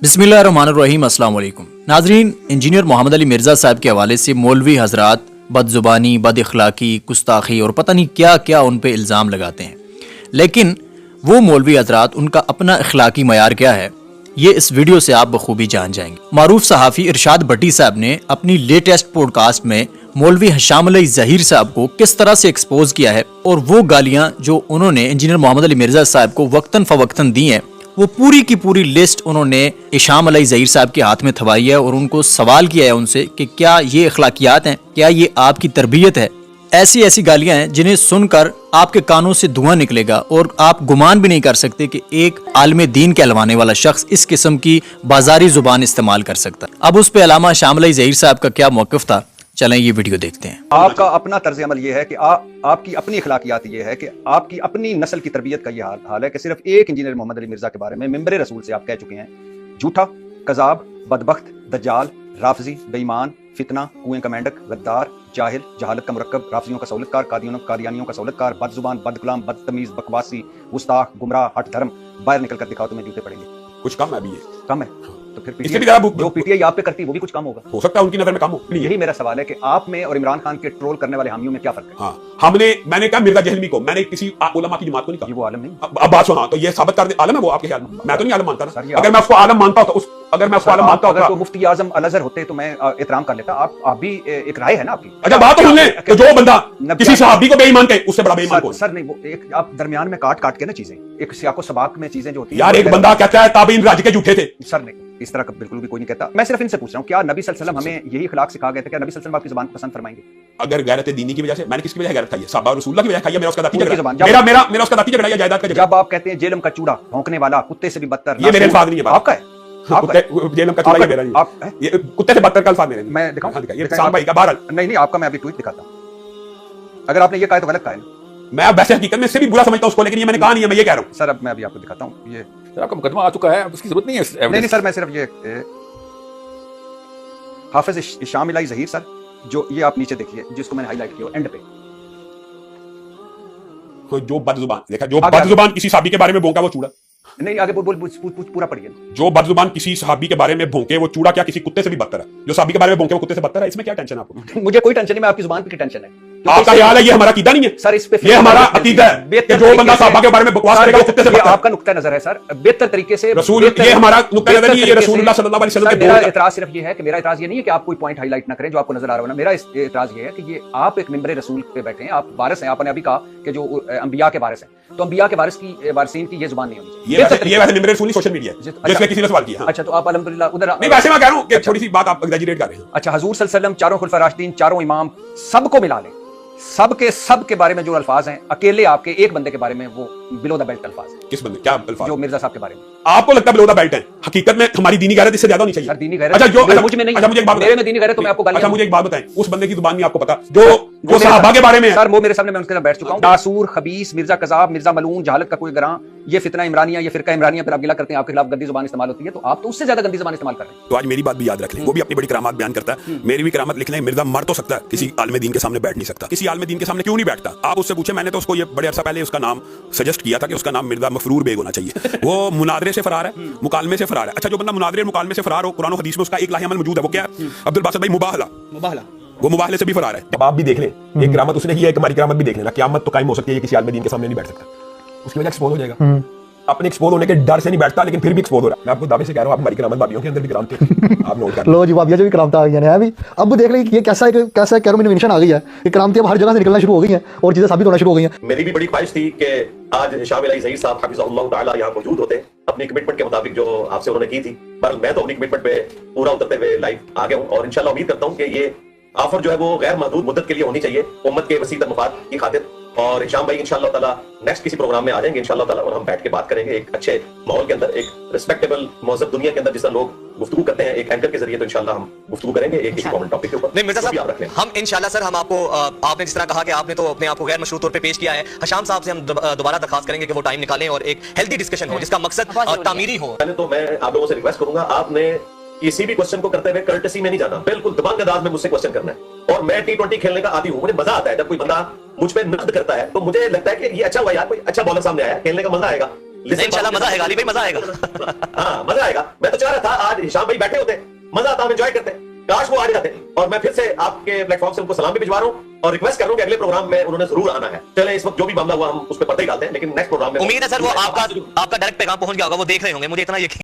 बिस्मिल्लाहिर्रहमानिर्रहीम, अस्सलाम वालेकुम नाजरीन। इंजीनियर मोहम्मद अली मिर्ज़ा साहब के हवाले से मौलवी हजरात बदजुबानी, बद अखलाकी, गुस्ताखी और पता नहीं क्या क्या उन पे इल्ज़ाम लगाते हैं, लेकिन वो मौलवी हजरात उनका अपना अखलाकी मयार क्या है, ये इस वीडियो से आप बखूबी जान जाएंगे। मारूफ सहाफ़ी इरशाद भट्टी साहब ने अपनी लेटेस्ट पॉडकास्ट में मौलवी हिशाम अली ज़हीर साहब को किस तरह से एक्सपोज किया है और वो गालियाँ जो उन्होंने इंजीनियर मोहम्मद अली मिर्ज़ा साहब को वक्तन फ़वक्तन दी हैं, वो पूरी की पूरी लिस्ट उन्होंने हिशाम अली ज़हीर साहब के हाथ में थमाई है और उनको सवाल किया है उनसे कि क्या ये अखलाकियात हैं, क्या ये आपकी तरबियत है। ऐसी ऐसी गालियां हैं जिन्हें सुनकर आपके कानों से धुआं निकलेगा और आप गुमान भी नहीं कर सकते कि एक आलिम दीन कहलवाने वाला शख्स इस किस्म की बाजारी जुबान इस्तेमाल कर सकता है। अब उस पे अलामा हिशाम अली ज़हीर साहब का क्या मौक़िफ़ था, चलें ये वीडियो देखते हैं। आपका अपना तर्ज अमल ये है कि आपकी अपनी अखलाकियात ये है कि आपकी अपनी नस्ल की तरबियत का ये हाल है कि सिर्फ एक इंजीनियर मोहम्मद अली मिर्ज़ा के बारे में मिंबर रसूल से आप कह चुके हैं झूठा, कज़ाब, बदबख्त, दज्जाल, राफजी, बेईमान, फितना, कुएं का मेंढक, गद्दार, जाहिल, जहालत का मुरक्कब, राफजियों का सहूलतकार, कादियानियों का सहूलतकार, बदजुबान, बदकलाम, बदतमीज, बकवासी, गुस्ताख, गुमराह, हट धर्म। बाहर निकल कर दिखाओ तुम्हें जूते पड़ेंगे। कुछ कम है अभी, ये कम है तो फिर इससे भी ज्यादा जो पीटीआई आप पे करती है वो भी कुछ कम होगा। हो सकता है उनकी नजर में कम हो। यही मेरा सवाल है कि आप में और इमरान खान के ट्रोल करने वाले हामियों में क्या फर्क है? हाँ, मैंने कहा मिर्जा जहलमी को, मैंने किसी उलमा की जमात को नहीं कहा। ये वो आलम नहीं। अब बात सुना तो ये साबित कर दे आलम है वो आपके ख्याल में? मैं तो नहीं आलम मानता ना। अगर मैं उसको आलम मानता हूं तो अगर मैं उसको आलम मानता हूं तो मुफ्ती आजम अल-अज़हर होते तो मैं एहतराम कर लेता। आप भी एक राय है ना आपकी। अच्छा बात तो सुन ले कि जो बंदा किसी सहाबी को बेईमान कहे उससे बड़ा बेईमान कौन? सर नहीं, वो एक आप दरमियान में काट के ना चीजें, एक सियाको सबाक में चीजें जो होती है। यार एक बंदा कहता है ताबीन राज के झूठे थे। सर नहीं, इस तरह का बिल्कुल भी कोई नहीं कहता। मैं सिर्फ इनसे पूछ रहा हूँ, क्या नबी सल्लल्लाहु अलैहि वसल्लम हमें यही अखलाक सिखा गए थे? क्या नबी सल्लल्लाहु अलैहि वसल्लम आपकी जुबान को पसंद फरमाएंगे? अगर गैरत दीनी की वजह से, मैंने किसकी वजह गैरत खाई है? साहबा रसूलुल्लाह की वजह खाई है। मेरा उसका दाती झगड़ा, मेरा उसका दाती झगड़ा या जायदाद का झगड़ा। जब आप कहते हैं जेलम का चूड़ा भौंकने वाला, कुत्ते से भी बदतर, ये मेरे अल्फाज नहीं है, आपका है। जेलम का चूड़ा मेरा नहीं, ये कुत्ते से बदतर का अल्फाज मेरे नहीं। मैं दिखाऊं? ये साहब भाई का बाहर नहीं, आपका मैं अभी ट्वीट दिखाता हूं। अगर आपने ये कहा तो गलत कहा है। मैं वैसे हकीकत में इससे भी बुरा समझता हूं उसको, लेकिन ये मैंने कहा नहीं है, मैं ये कह रहा हूं। सर अब मैं अभी आपको दिखाता हूं। ये आपका मुकदमा आ चुका है, अब उसकी जरूरत नहीं है। नहीं सर, मैं सिर्फ ये हाफिज हिशाम अली ज़हीर सर, जो ये आप नीचे देखिए जिसको मैंने हाईलाइट किया एंड पे, जो बदजुबान देखा, जो बदजुबान किसी साहबी के बारे में भौंका वो चूड़ा नहीं। आगे बोल पूरा पढ़िए। जो बदजुबान किसी सहाबी के बारे में भौंके वो चूड़ा क्या किसी कुत्ते से भी बदतर है? जो सहाबी के बारे में भौंके वो कुत्ते से बदतर है? इसमें क्या टेंशन है आपको? मुझे कोई टेंशन नहीं, मैं आपकी जुबान पे की टेंशन है। आपका ख्याल है ये हमारा अकीदा नहीं है सर? इस पे ये हमारा अकीदा है कि जो बंदा सहाबा के बारे में बकवास करेगा वो कुत्ते से बदतर है। आपका नुक्ता नजर है सर, बेहतर तरीके से रसूल, ये हमारा नुक्ता नजर नहीं है, ये रसूलुल्लाह सल्लल्लाहु अलैहि वसल्लम के मेरा एतराज सिर्फ ये है कि मेरा एतराज ये नहीं है कि आप कोई पॉइंट हाईलाइट ना करें जो आपको नजर आ रहा हो ना। मेरा एतराज ये है कि ये आप एक मिंबर रसूल पे बैठे हैं, आप वारिस हैं। आपने अभी कहा कि जो अंबिया के वारिस हैं, तो अंबिया के वारिसीन की ये जुबान नहीं होनी चाहिए। ये वैसे मिंबर रसूल सोशल मीडिया है जिसमें किसी ने सवाल किया। अच्छा, तो आप अल्हम्दुलिल्लाह उधर नहीं, वैसे मैं कह रहा हूं कि थोड़ी सी बात आप एग्जैजरेट कर रहे हैं। अच्छा, हुजूर सल्लल्लाहु अलैहि वसल्लम, चारों खुलफा राशिदीन, चारों इमाम, सबको मिला लें, सब के बारे में जो अल्फाज हैं, अकेले आपके एक बंदे के बारे में वो बिलो द बेल्ट अल्फाज हैं। किस बंदे? क्या अल्फाज? जो मिर्जा साहब के बारे में आपको लगता है बिलो द बेल्ट है? हकीकत में हमारी दीनी गैरत इससे ज्यादा होनी चाहिए। सर दीनी गैरत अच्छा, जो मुझ में नहीं। अच्छा, मुझे एक बात मेरे में दीनी गैरत तो मैं आपको गाली। अच्छा, मुझे एक बात बताएं, उस बंदे की जुबान नहीं आपको पता जो सहाबा के बारे में है? सर वो मेरे सामने, मैं उनके साथ बैठ चुका हूं। नासूर, खबीस, मिर्जा कज़ाब, मिर्जा मलून, जहालत का कोई गरां, ये फितना इमरानिया, ये फिरका इमरानिया पर आप गिला करते हैं, आपके खिलाफ गंदी जुबान इस्तेमाल होती है, तो आप तो उससे ज्यादा गंदी जुबान इस्तेमाल कर रहे हैं। तो आज मेरी बात भी याद रख लें, वो भी अपनी बड़ी करामात बयान करता है, मेरी भी करामत लिख लें। मिर्जा मर तो सकता है, किसी आलिम दीन के सामने बैठ नहीं सकता। किसी आलिम दीन के सामने क्यों नहीं बैठता? आप उससे पूछे। मैंने तो उसको ये बड़े अरसा पहले उसका नाम सजेस्ट किया था कि उसका नाम मिर्जा मफरूर बेग होना चाहिए। वो मुनादरे से फरार है, मुकालमे से फरार है। अच्छा, जो बंदा मुनादरे मुकालमे से फरार हो, कुरान और हदीस में उसका एक लाहे अमल मौजूद है, वो क्या है? अब्दुल बासित भाई मुबाहला, वो मुबाहले से भी फरार है। अब आप भी देख लें, एक करामत उसने की है, एक हमारी करामत भी देख लेना। क़यामत तो कायम हो सकती है, ये किसी आलिम दीन के सामने नहीं बैठ सकता, उसकी वजह एक्सपोज हो जाएगा। अपने एक्सपोज होने के डर से नहीं बैठता, लेकिन फिर भी एक्सपोज हो रहा है। मैं आपको दावे से कह रहा हूं, आप हमारी करामत भाभीयों के अंदर भी करामत है, आप नोट कर लो जी। भाभीਆਂ जो भी करामत आ गई हैं अभी, अब देख लें कि ये कैसा कैरोमिनेशन आ गई है कि करामतें अब हर जगह से निकलना शुरू हो गई हैं और चीजें साबित होना शुरू हो गई हैं। मेरी भी बड़ी ख्वाहिश थी कि आज हिशाम अली ज़हीर साहब हफिज़हुल्लाह ताला यहाँ मौजूद होते, अपनी कमिटमेंट के मुताबिक जो आपसे उन्होंने की थी, पर मैं तो अपनी कमिटमेंट पे पूरा उतरते हुए लाइव आ गया हूँ और इंशाल्लाह उम्मीद करता हूँ कि ये ऑफर जो है वो गैर महदूद मुद्दत के लिए होनी चाहिए, उम्मत के वसीत मफाद की खातिर। और हिशाम भाई इंशाल्लाह ताला नेक्स्ट किसी प्रोग्राम में आ जाएंगे इंशाल्लाह ताला, और हम बैठ के बात करेंगे एक अच्छे माहौल के अंदर, एक रिस्पेक्टेबल मौजूद दुनिया के अंदर जिस तरह लोग गुफ्तगू करते हैं एक एंकर के जरिए, तो इंशाल्लाह हम गुफ्तगू करेंगे एक किसी कॉमन टॉपिक के ऊपर। नहीं मिर्जा साहब, हम इंशाल्लाह सर, हम आपको, आपने जिस तरह कहा कि आपने तो अपने आप को गैर मशरूत तौर पे पेश किया है, हिशाम साहब से हम दोबारा दरखास्त करेंगे कि वो टाइम निकालें और एक हेल्दी डिस्कशन हो जिसका मकसद तामीरी हो। पहले तो मैं आप लोगों से रिक्वेस्ट करूंगा, आपने किसी भी क्वेश्चन को करते हुए कर्टसी में नहीं जाना, बिल्कुल दबंग अंदाज में मुझसे क्वेश्चन करना है। और मैं T20 खेलने का आदी हूं, मुझे मजा आता है जब कोई बंदा मुझ पे नक़द करता है, तो मुझे लगता है कि ये अच्छा हुआ यार, कोई अच्छा बॉलर सामने आया, खेलने का मजा आएगा। इंशाल्लाह मजा आएगा अली भाई, मजा आएगा। हाँ मजा आएगा। मैं तो चाह रहा था आज हिशाम भाई बैठे होते, मजा आता, हम एंजॉय करते, काश वो आ जाते। और मैं फिर से आपके प्लेटफॉर्म से उनको सलाम भी भिजवा रहा हूँ और रिक्वेस्ट कर रहा हूँ कि अगले प्रोग्राम में उन्होंने जरूर आना है। चले इस वक्त जो भी मामला हुआ हम उस पर पर्दा ही डालते हैं, लेकिन नेक्स्ट प्रोग्राम में उम्मीद है सर वो आपका डायरेक्ट पैगाम पहुंच गया होगा, वो देख रहे होंगे, मुझे इतना यकीन